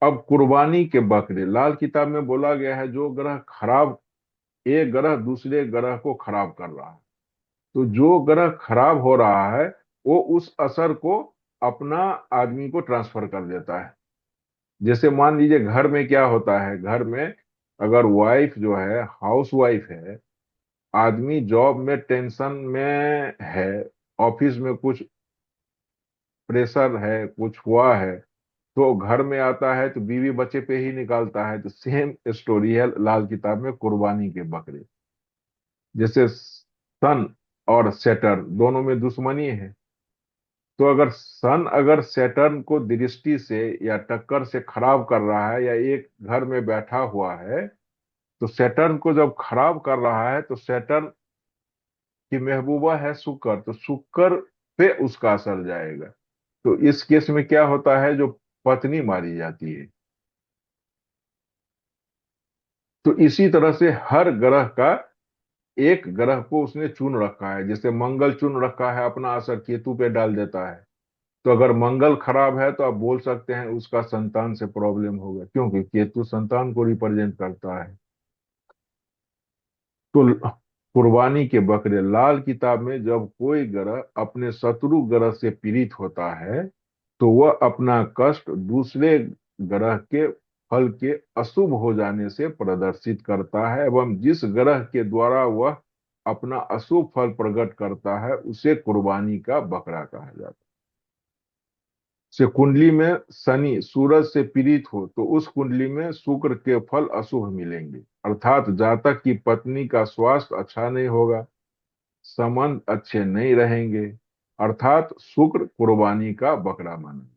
अब कुर्बानी के बकरे, लाल किताब में बोला गया है जो ग्रह खराब, एक ग्रह दूसरे ग्रह को खराब कर रहा है, तो जो ग्रह खराब हो रहा है वो उस असर को अपना आदमी को ट्रांसफर कर देता है। जैसे मान लीजिए घर में क्या होता है, घर में अगर वाइफ जो है हाउस वाइफ है, आदमी जॉब में टेंशन में है, ऑफिस में कुछ प्रेशर है, कुछ हुआ है, तो घर में आता है तो बीवी बच्चे पे ही निकालता है। तो सेम स्टोरी है लाल किताब में कुर्बानी के बकरे। जैसे सन और सैटर्न दोनों में दुश्मनी है, तो अगर सन अगर सैटर्न को दृष्टि से या टक्कर से खराब कर रहा है या एक घर में बैठा हुआ है, तो सैटर्न को जब खराब कर रहा है तो सैटर्न की महबूबा है शुक्र, तो शुक्र पे उसका असर जाएगा। तो इस केस में क्या होता है, जो पत्नी मारी जाती है। तो इसी तरह से हर ग्रह का, एक ग्रह को उसने चुन रखा है। जैसे मंगल चुन रखा है, अपना असर केतु पे डाल देता है। तो अगर मंगल खराब है तो आप बोल सकते हैं उसका संतान से प्रॉब्लम होगा, क्योंकि केतु संतान को रिप्रेजेंट करता है। तो कुर्बानी के बकरे, लाल किताब में जब कोई ग्रह अपने शत्रु ग्रह से पीड़ित होता है तो वह अपना कष्ट दूसरे ग्रह के फल के अशुभ हो जाने से प्रदर्शित करता है, एवं जिस ग्रह के द्वारा वह अपना अशुभ फल प्रकट करता है उसे कुर्बानी का बकरा कहा जाता है। से कुंडली में शनि सूरज से पीड़ित हो तो उस कुंडली में शुक्र के फल अशुभ मिलेंगे, अर्थात जातक की पत्नी का स्वास्थ्य अच्छा नहीं होगा, संबंध अच्छे नहीं रहेंगे, अर्थात शुक्र कुर्बानी का बकरा माना।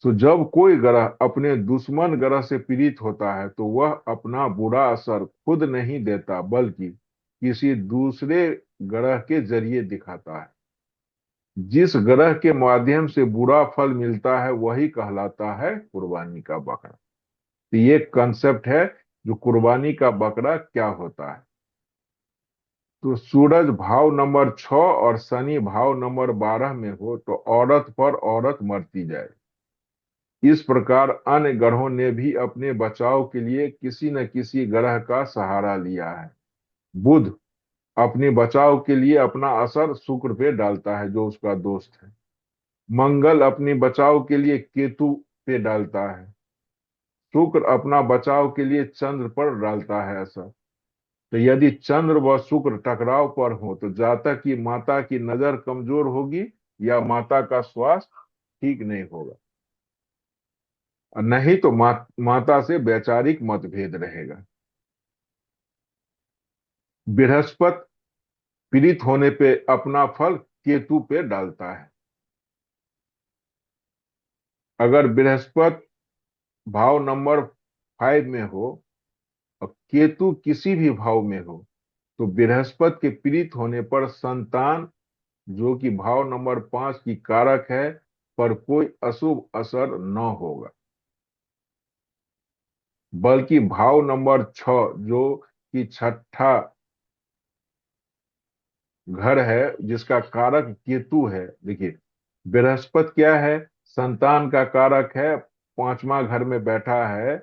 तो जब कोई ग्रह अपने दुश्मन ग्रह से पीड़ित होता है तो वह अपना बुरा असर खुद नहीं देता, बल्कि किसी दूसरे ग्रह के जरिए दिखाता है। जिस ग्रह के माध्यम से बुरा फल मिलता है वही कहलाता है कुर्बानी का बकरा। तो ये कंसेप्ट है जो कुर्बानी का बकरा क्या होता है। तो सूरज भाव नंबर 6 और शनि भाव नंबर 12 में हो तो औरत पर औरत मरती जाए। इस प्रकार अन्य ग्रहों ने भी अपने बचाव के लिए किसी न किसी ग्रह का सहारा लिया है। बुध अपने बचाव के लिए अपना असर शुक्र पे डालता है जो उसका दोस्त है। मंगल अपनी बचाव के लिए केतु पे डालता है। शुक्र अपना बचाव के लिए चंद्र पर डालता है असर। तो यदि चंद्र व शुक्र टकराव पर हो तो जातक की माता की नजर कमजोर होगी या माता का स्वास्थ्य ठीक नहीं होगा, और नहीं तो माता से वैचारिक मतभेद रहेगा। बृहस्पति पीड़ित होने पे अपना फल केतु पे डालता है। अगर बृहस्पति भाव नंबर 5 में हो और केतु किसी भी भाव में हो तो बृहस्पति के पीड़ित होने पर संतान, जो कि भाव नंबर 5 की कारक है, पर कोई अशुभ असर न होगा, बल्कि भाव नंबर 6 जो कि छठा घर है जिसका कारक केतु है। देखिए, बृहस्पति क्या है, संतान का कारक है, पांचवा घर में बैठा है।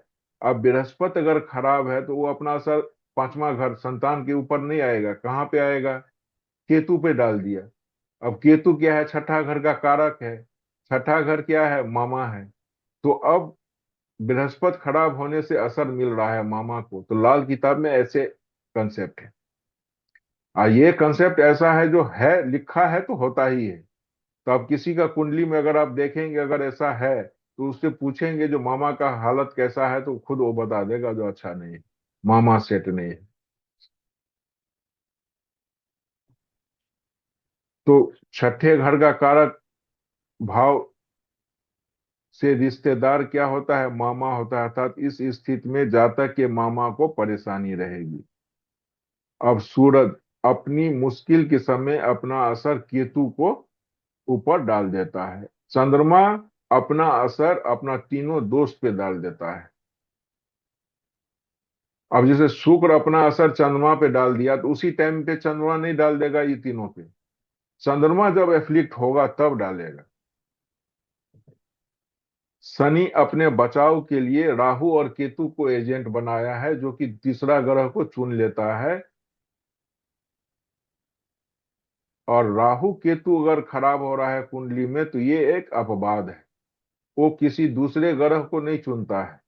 अब बृहस्पति अगर खराब है तो वो अपना असर पांचवा घर संतान के ऊपर नहीं आएगा, कहाँ पे आएगा, केतु पे डाल दिया। अब केतु क्या है, छठा घर का कारक है, छठा घर क्या है, मामा है। तो अब बृहस्पति खराब होने से असर मिल रहा है मामा को, तो लाल किताब में ऐसे कंसेप्ट है। ये कंसेप्ट ऐसा है जो है, लिखा है तो होता ही है। तो आप किसी का कुंडली में अगर आप देखेंगे अगर ऐसा है तो उससे पूछेंगे जो मामा का हालत कैसा है, तो खुद वो बता देगा जो अच्छा नहीं है, मामा सेट नहीं है। तो छठे घर का कारक भाव से रिश्तेदार क्या होता है, मामा होता है, अर्थात इस स्थिति में जातक के मामा को परेशानी रहेगी। अब सूरज अपनी मुश्किल के समय अपना असर केतु को ऊपर डाल देता है। चंद्रमा अपना असर अपना तीनों दोस्त पे डाल देता है। अब जैसे शुक्र अपना असर चंद्रमा पे डाल दिया तो उसी टाइम पे चंद्रमा नहीं डाल देगा ये तीनों पे, चंद्रमा जब एफ्लिक्ट होगा तब डालेगा। शनि अपने बचाव के लिए राहु और केतु को एजेंट बनाया है, जो कि तीसरा ग्रह को चुन लेता है। और राहु केतु अगर खराब हो रहा है कुंडली में तो ये एक अपवाद है। वो किसी दूसरे ग्रह को नहीं चुनता है,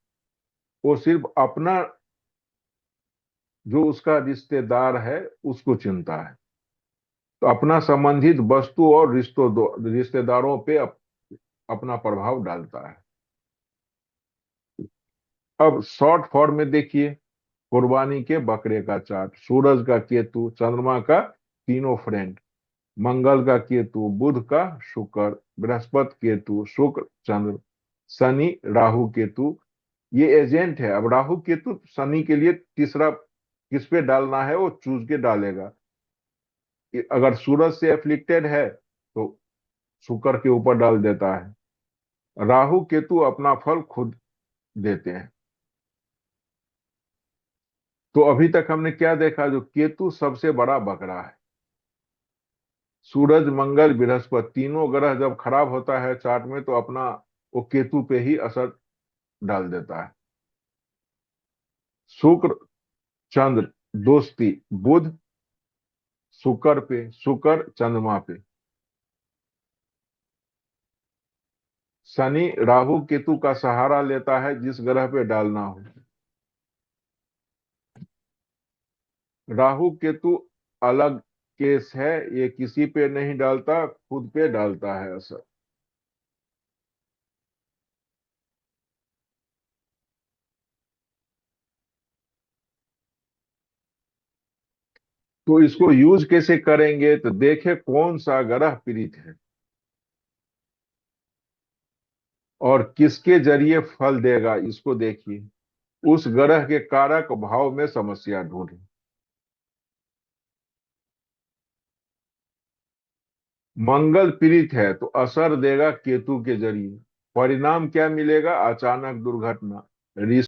वो सिर्फ अपना, जो उसका रिश्तेदार है, उसको चुनता है। तो अपना संबंधित वस्तु और रिश्तेदारों पे अपना प्रभाव डालता है। अब शॉर्ट फॉर्म में देखिए, कुर्बानी के बकरे का चार्ट। सूरज का केतु, चंद्रमा का तीनों फ्रेंड, मंगल का केतु, बुध का शुक्र, बृहस्पति केतु, शुक्र चंद्र, शनि राहु केतु, ये एजेंट है। अब राहु केतु शनि के लिए तीसरा किस पे डालना है वो चूज के डालेगा। अगर सूरज से एफ्लिक्टेड है तो शुक्र के ऊपर डाल देता है। राहु केतु अपना फल खुद देते हैं। तो अभी तक हमने क्या देखा, जो केतु सबसे बड़ा बकरा है। सूरज मंगल बृहस्पति तीनों ग्रह जब खराब होता है चार्ट में तो अपना वो केतु पे ही असर डाल देता है। शुक्र चंद्र दोस्ती, बुध शुक्र पे, शुक्र चंद्रमा पे, शनि राहु केतु का सहारा लेता है जिस ग्रह पे डालना हो। राहु केतु अलग केस है, ये किसी पे नहीं डालता, खुद पे डालता है असर। तो इसको यूज कैसे करेंगे, तो देखे कौन सा ग्रह पीड़ित है और किसके जरिए फल देगा, इसको देखिए। उस ग्रह के कारक भाव में समस्या ढूंढे। मंगल पीड़ित है तो असर देगा केतु के जरिए। परिणाम क्या मिलेगा, अचानक दुर्घटना,